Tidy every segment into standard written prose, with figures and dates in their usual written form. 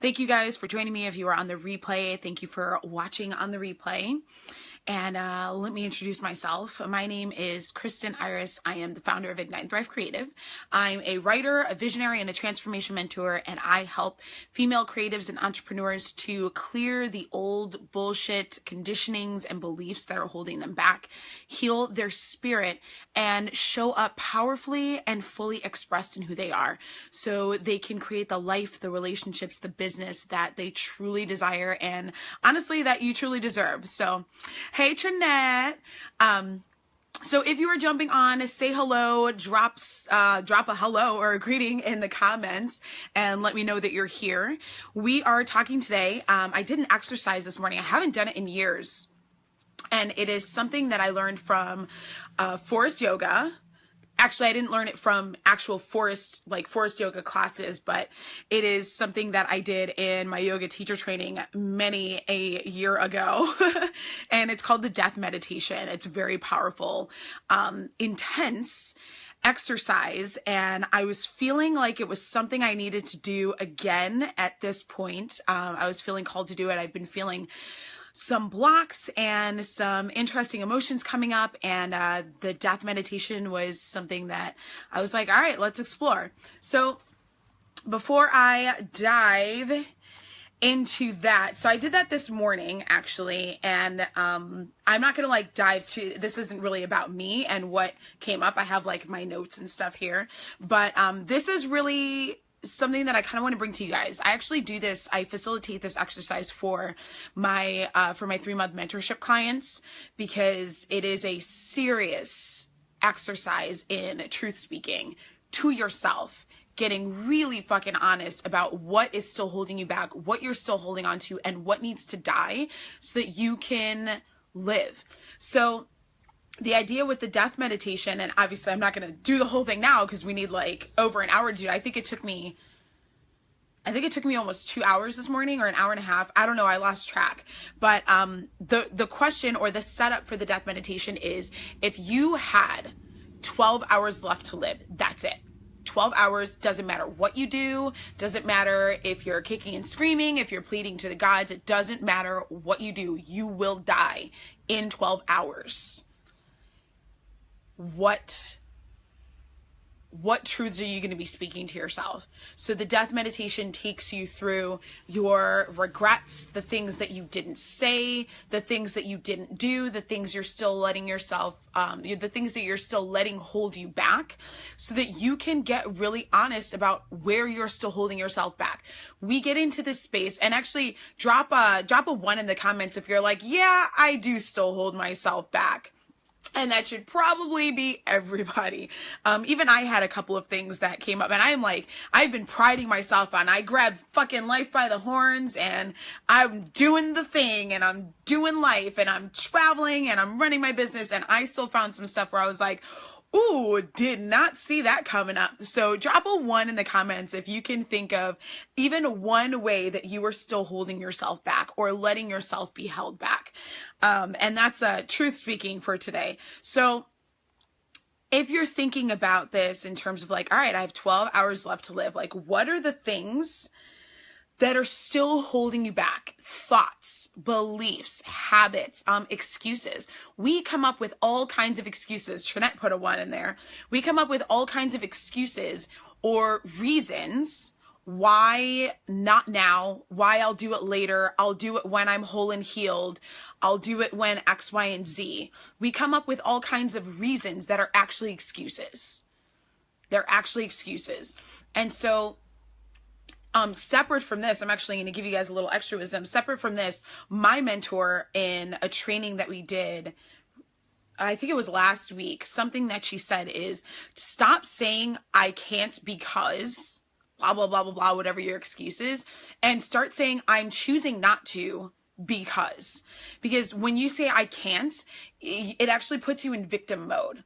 Thank you guys for joining me. If you are on the replay, thank you for watching on the replay. And let me introduce myself. My name is Kristen Iris. I am the founder of Ignite and Thrive Creative. I'm a writer, a visionary, and a transformation mentor, and I help female creatives and entrepreneurs to clear the old bullshit conditionings and beliefs that are holding them back, heal their spirit, and show up powerfully and fully expressed in who they are so they can create the life, the relationships, the business that they truly desire and honestly that you truly deserve. So hey, Trinette. So if you are jumping on, say hello, drop a hello or a greeting in the comments and let me know that you're here. We are talking today. I didn't exercise this morning. I haven't done it in years. And it is something that I learned from Forrest Yoga. Actually, I didn't learn it from actual Forrest yoga classes, but it is something that I did in my yoga teacher training many a year ago. And it's called the death meditation. It's very powerful, intense exercise. And I was feeling like it was something I needed to do again at this point. I was feeling called to do it. I've been feeling some blocks and some interesting emotions coming up, and the death meditation was something that I was like, all right, let's explore. So before I dive into that, so I did that this morning actually, and I'm not gonna dive to, this isn't really about me and what came up. I have my notes and stuff here, but this is really something that I kind of want to bring to you guys. I actually do this. I facilitate this exercise for my 3-month mentorship clients because it is a serious exercise in truth speaking to yourself, getting really fucking honest about what is still holding you back, what you're still holding on to, and what needs to die so that you can live. So the idea with the death meditation, and obviously I'm not going to do the whole thing now because we need over an hour to do it. I think it took me almost 2 hours this morning, or an hour and a half. I don't know. I lost track. But the question or the setup for the death meditation is, if you had 12 hours left to live, that's it. 12 hours, doesn't matter what you do, doesn't matter if you're kicking and screaming, if you're pleading to the gods, it doesn't matter what you do, you will die in 12 hours. What truths are you going to be speaking to yourself? So the death meditation takes you through your regrets, the things that you didn't say, the things that you didn't do, the things you're still letting yourself, the things that you're still letting hold you back, so that you can get really honest about where you're still holding yourself back. We get into this space, and actually drop a 1 in the comments if you're like, yeah, I do still hold myself back. And that should probably be everybody. Even I had a couple of things that came up, and I've been priding myself on, I grab fucking life by the horns, and I'm doing the thing, and I'm doing life, and I'm traveling, and I'm running my business, and I still found some stuff where I was like, ooh, did not see that coming up. So drop a 1 in the comments if you can think of even one way that you are still holding yourself back or letting yourself be held back. And that's truth speaking for today. So if you're thinking about this in terms of all right, I have 12 hours left to live, what are the things that are still holding you back? Thoughts, beliefs, habits, excuses. We come up with all kinds of excuses. Trinette put a 1 in there. We come up with all kinds of excuses or reasons why not now, why I'll do it later, I'll do it when I'm whole and healed, I'll do it when X, Y, and Z. We come up with all kinds of reasons that are actually excuses. They're actually excuses. And so separate from this, I'm actually going to give you guys a little extra wisdom. Separate from this, my mentor in a training that we did, I think it was last week, something that she said is, stop saying I can't because blah, blah, blah, blah, blah, whatever your excuse is, and start saying I'm choosing not to because when you say I can't, it actually puts you in victim mode.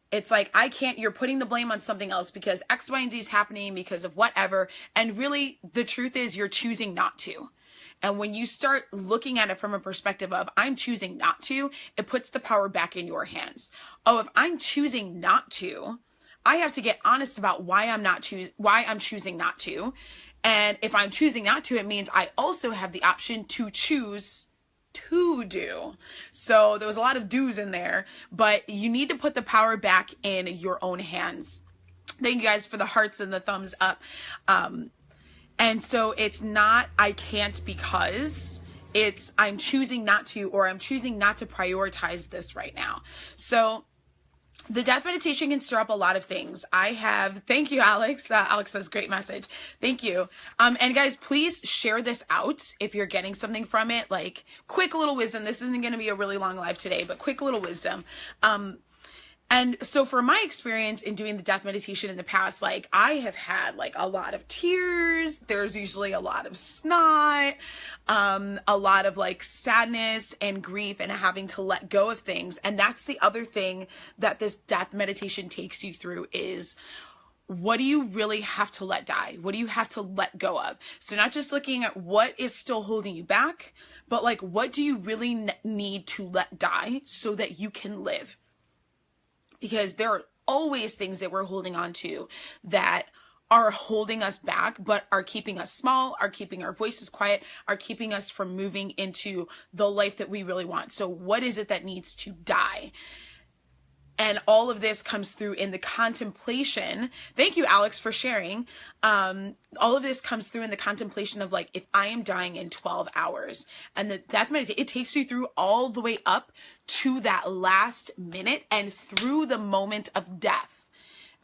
It's like, I can't, you're putting the blame on something else because X, Y, and Z is happening because of whatever. And really, the truth is you're choosing not to. And when you start looking at it from a perspective of I'm choosing not to, it puts the power back in your hands. Oh, if I'm choosing not to, I have to get honest about why I'm choosing not to. And if I'm choosing not to, it means I also have the option to choose to do. So there was a lot of do's in there, but you need to put the power back in your own hands. Thank you guys for the hearts and the thumbs up. And so it's not, I can't because, it's, I'm choosing not to, or I'm choosing not to prioritize this right now. So the death meditation can stir up a lot of things. Thank you, Alex. Alex says, great message. Thank you. And guys, please share this out if you're getting something from it, like quick little wisdom. This isn't going to be a really long live today, but quick little wisdom. And so for my experience in doing the death meditation in the past, like I have had like a lot of tears. There's usually a lot of snot, a lot of like sadness and grief and having to let go of things. And that's the other thing that this death meditation takes you through is, what do you really have to let die? What do you have to let go of? So not just looking at what is still holding you back, but like, what do you really need to let die so that you can live? Because there are always things that we're holding on to that are holding us back, but are keeping us small, are keeping our voices quiet, are keeping us from moving into the life that we really want. So what is it that needs to die? And all of this comes through in the contemplation. Thank you, Alex, for sharing. All of this comes through in the contemplation of like, if I am dying in 12 hours, and the death meditation, it takes you through all the way up to that last minute and through the moment of death.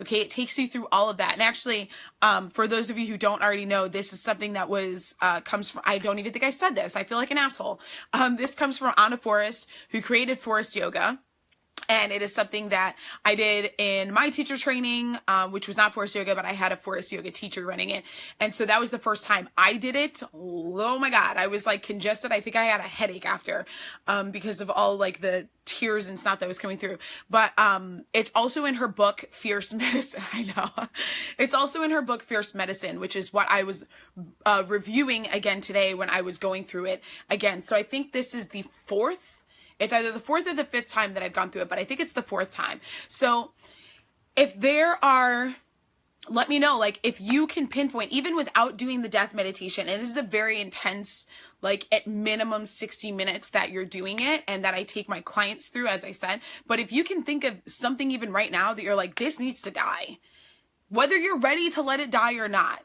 Okay, it takes you through all of that. And actually, for those of you who don't already know, this is something that comes from, I don't even think I said this. I feel like an asshole. This comes from Ana Forrest, who created Forrest Yoga. And it is something that I did in my teacher training, which was not Forrest Yoga, but I had a Forrest Yoga teacher running it. And so that was the first time I did it. Oh my God. I was like congested. I think I had a headache after, because of all like the tears and snot that was coming through. But, it's also in her book, Fierce Medicine. I know. It's also in her book, Fierce Medicine, which is what I was, reviewing again today when I was going through it again. So I think this is the it's either the fourth or the fifth time that I've gone through it, but I think it's the fourth time. So if let me know, like if you can pinpoint, even without doing the death meditation, and this is a very intense, like at minimum 60 minutes that you're doing it and that I take my clients through, as I said, but if you can think of something even right now that you're like, this needs to die, whether you're ready to let it die or not,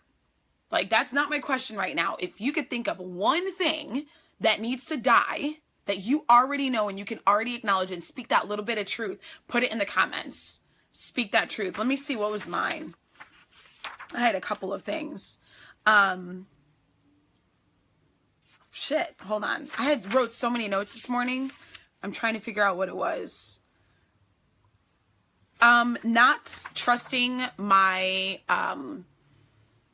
like that's not my question right now. If you could think of one thing that needs to die, that you already know and you can already acknowledge and speak that little bit of truth, put it in the comments. Speak that truth. Let me see, what was mine? I had a couple of things. Shit, hold on. I wrote so many notes this morning. I'm trying to figure out what it was. Not trusting my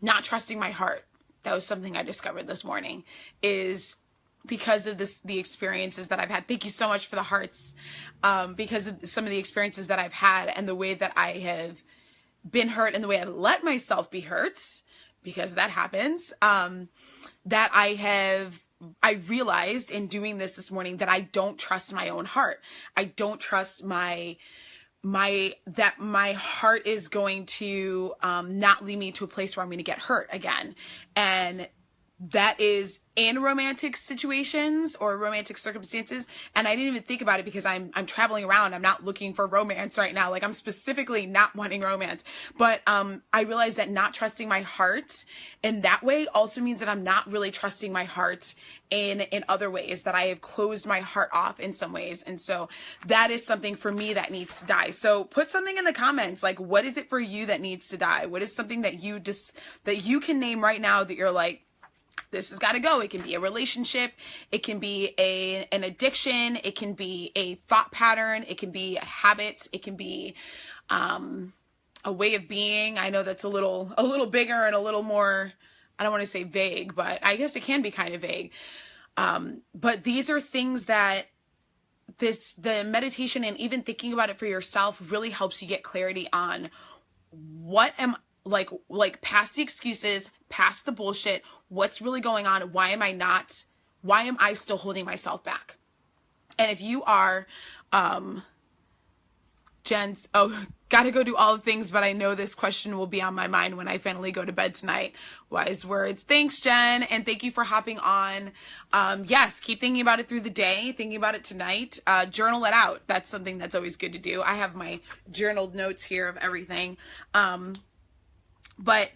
heart. That was something I discovered this morning, is because of the experiences that I've had. Thank you so much for the hearts. Because of some of the experiences that I've had and the way that I have been hurt and the way I've let myself be hurt, because that happens, that I realized in doing this morning that I don't trust my own heart. I don't trust that my heart is going to not lead me to a place where I'm going to get hurt again. And that is in romantic situations or romantic circumstances. And I didn't even think about it because I'm traveling around. I'm not looking for romance right now. Like I'm specifically not wanting romance, but, I realized that not trusting my heart in that way also means that I'm not really trusting my heart in other ways, that I have closed my heart off in some ways. And so that is something for me that needs to die. So put something in the comments. Like, what is it for you that needs to die? What is something that you can name right now that you're like, this has got to go. It can be a relationship. It can be an addiction. It can be a thought pattern. It can be a habit. It can be a way of being. I know that's a little bigger and a little more, I don't want to say vague, but I guess it can be kind of vague. But these are things that the meditation and even thinking about it for yourself really helps you get clarity on what am like past the excuses, past the bullshit, what's really going on? Why am I still holding myself back? And if you are, Jen's, gotta go do all the things, but I know this question will be on my mind when I finally go to bed tonight. Wise words. Thanks, Jen. And thank you for hopping on. Yes, keep thinking about it through the day, thinking about it tonight. Journal it out. That's something that's always good to do. I have my journaled notes here of everything. But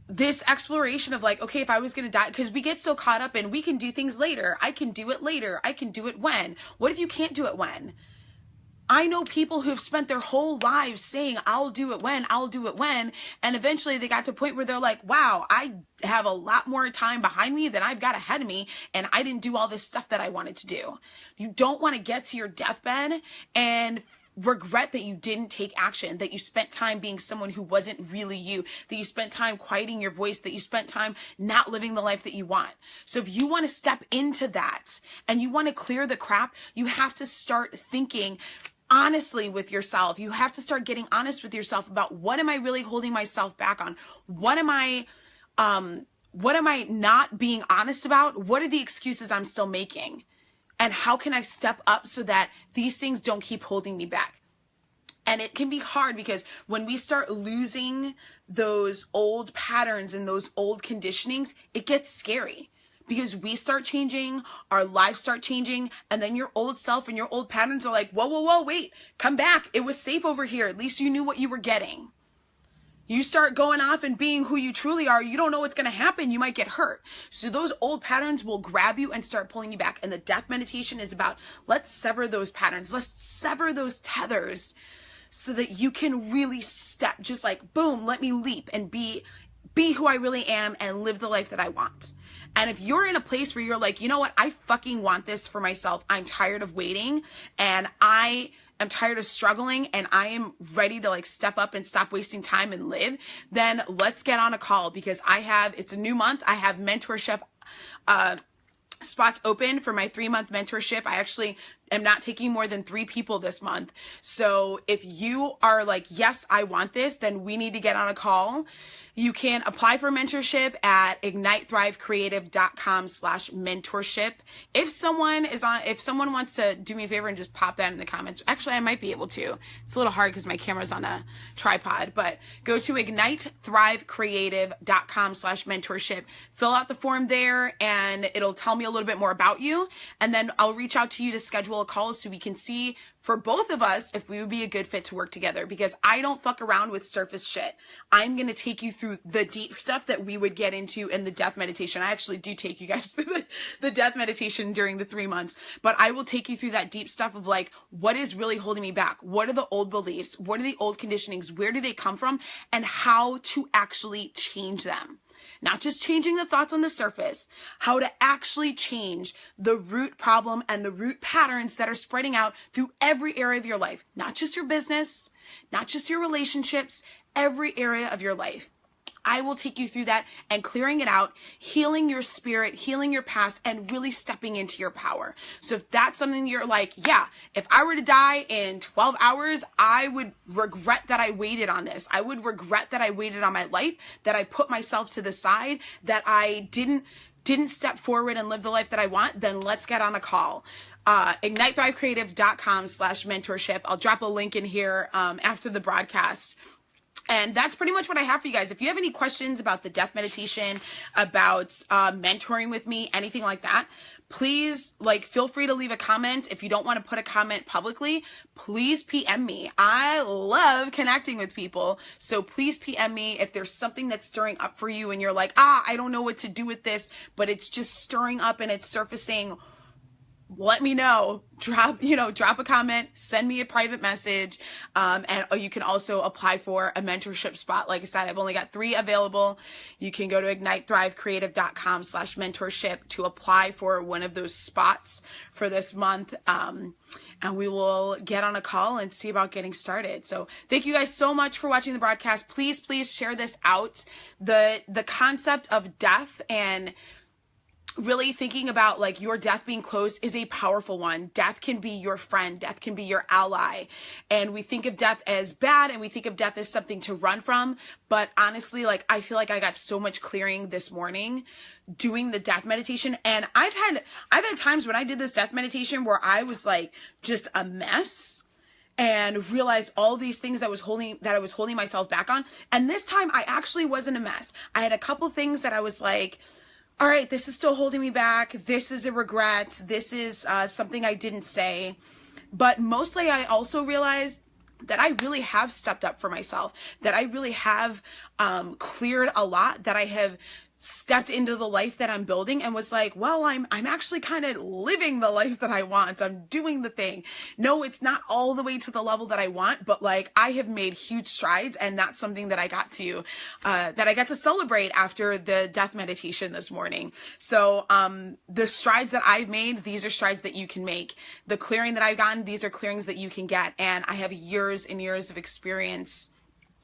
this exploration of like, okay, if I was going to die, because we get so caught up in we can do things later. I can do it later. I can do it when. What if you can't do it when? I know people who've spent their whole lives saying, I'll do it when, I'll do it when. And eventually they got to a point where they're like, wow, I have a lot more time behind me than I've got ahead of me. And I didn't do all this stuff that I wanted to do. You don't want to get to your deathbed and regret that you didn't take action, that you spent time being someone who wasn't really you, that you spent time quieting your voice, that you spent time not living the life that you want. So if you want to step into that and you want to clear the crap, you have to start thinking honestly with yourself. You have to start getting honest with yourself about what am I really holding myself back on? What am I not being honest about? What are the excuses I'm still making? And how can I step up so that these things don't keep holding me back? And it can be hard because when we start losing those old patterns and those old conditionings, it gets scary. Because we start changing, our lives start changing, and then your old self and your old patterns are like, whoa, whoa, whoa, wait, come back. It was safe over here. At least you knew what you were getting. You start going off and being who you truly are. You don't know what's going to happen. You might get hurt. So those old patterns will grab you and start pulling you back. And the death meditation is about, let's sever those patterns. Let's sever those tethers so that you can really step, just like, boom, let me leap and be who I really am and live the life that I want. And if you're in a place where you're like, you know what, I fucking want this for myself. I'm tired of waiting and I'm tired of struggling and I am ready to like step up and stop wasting time and live, then let's get on a call because it's a new month. I have mentorship, spots open for my 3-month mentorship. I actually am not taking more than 3 people this month. So if you are like, yes, I want this, then we need to get on a call. You can apply for mentorship at ignitethriveCreative.com/mentorship. If someone wants to do me a favor and just pop that in the comments, actually I might be able to. It's a little hard because my camera's on a tripod, but go to ignitethriveCreative.com/mentorship, fill out the form there and it'll tell me a little bit more about you. And then I'll reach out to you to schedule a call so we can see for both of us if we would be a good fit to work together, because I don't fuck around with surface shit. I'm going to take you through the deep stuff that we would get into in the death meditation. I actually do take you guys through the death meditation during the 3 months, but I will take you through that deep stuff of like, what is really holding me back? What are the old beliefs? What are the old conditionings? Where do they come from? And how to actually change them. Not just changing the thoughts on the surface, how to actually change the root problem and the root patterns that are spreading out through every area of your life. Not just your business, not just your relationships, every area of your life. I will take you through that and clearing it out, healing your spirit, healing your past, and really stepping into your power. So if that's something you're like, yeah, if I were to die in 12 hours, I would regret that I waited on this. I would regret that I waited on my life, that I put myself to the side, that I didn't step forward and live the life that I want, then let's get on a call. ignitethriveCreative.com/mentorship. I'll drop a link in here after the broadcast. And that's pretty much what I have for you guys. If you have any questions about the death meditation, about mentoring with me, anything like that, please feel free to leave a comment. If you don't want to put a comment publicly, please PM me. I love connecting with people. So please PM me if there's something that's stirring up for you and you're like, I don't know what to do with this, but it's just stirring up and it's surfacing. Let me know. Drop a comment, send me a private message, and you can also apply for a mentorship spot. Like I said, I've only got 3 available. You can go to ignitethriveCreative.com/mentorship to apply for one of those spots for this month, and we will get on a call and see about getting started. So thank you guys so much for watching the broadcast. Please share this out. The concept of death and really thinking about your death being close is a powerful one. Death can be your friend. Death can be your ally. And we think of death as bad and we think of death as something to run from. But honestly, I feel like I got so much clearing this morning doing the death meditation. And I've had times when I did this death meditation where I was just a mess. and realized all these things that I was holding myself back on. And this time I actually wasn't a mess. I had a couple things that I was like, all right, this is still holding me back. This is a regret. This is something I didn't say. But mostly I also realized that I really have stepped up for myself, that I really have cleared a lot, that I have stepped into the life that I'm building and was like, well, I'm actually kind of living the life that I want. I'm doing the thing. No, it's not all the way to the level that I want, but like I have made huge strides, and that's something that I got to celebrate after the death meditation this morning. So the strides that I've made, these are strides that you can make. The clearing that I've gotten, these are clearings that you can get. And I have years and years of experience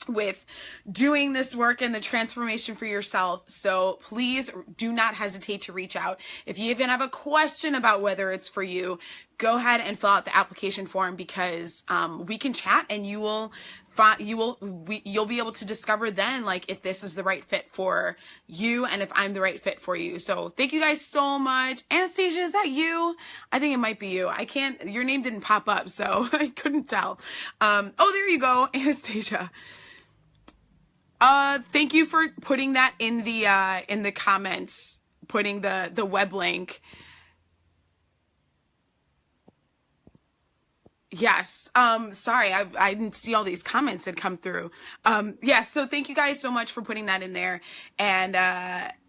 with doing this work and the transformation for yourself. So please do not hesitate to reach out. If you even have a question about whether it's for you, go ahead and fill out the application form, because we can chat, and you'll be able to discover then like if this is the right fit for you and if I'm the right fit for you. So thank you guys so much. Anastasia, is that you? I think it might be you. Your name didn't pop up, so I couldn't tell. Oh, there you go, Anastasia. Thank you for putting that in the comments, putting the web link. Yes. Sorry, I didn't see all these comments that come through. Yes. So thank you guys so much for putting that in there. And,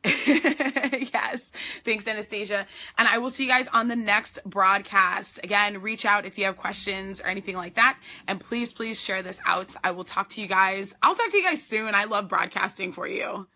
yes, thanks, Anastasia. And I will see you guys on the next broadcast. Again, reach out if you have questions or anything like that. And please, please share this out. I'll talk to you guys soon. I love broadcasting for you.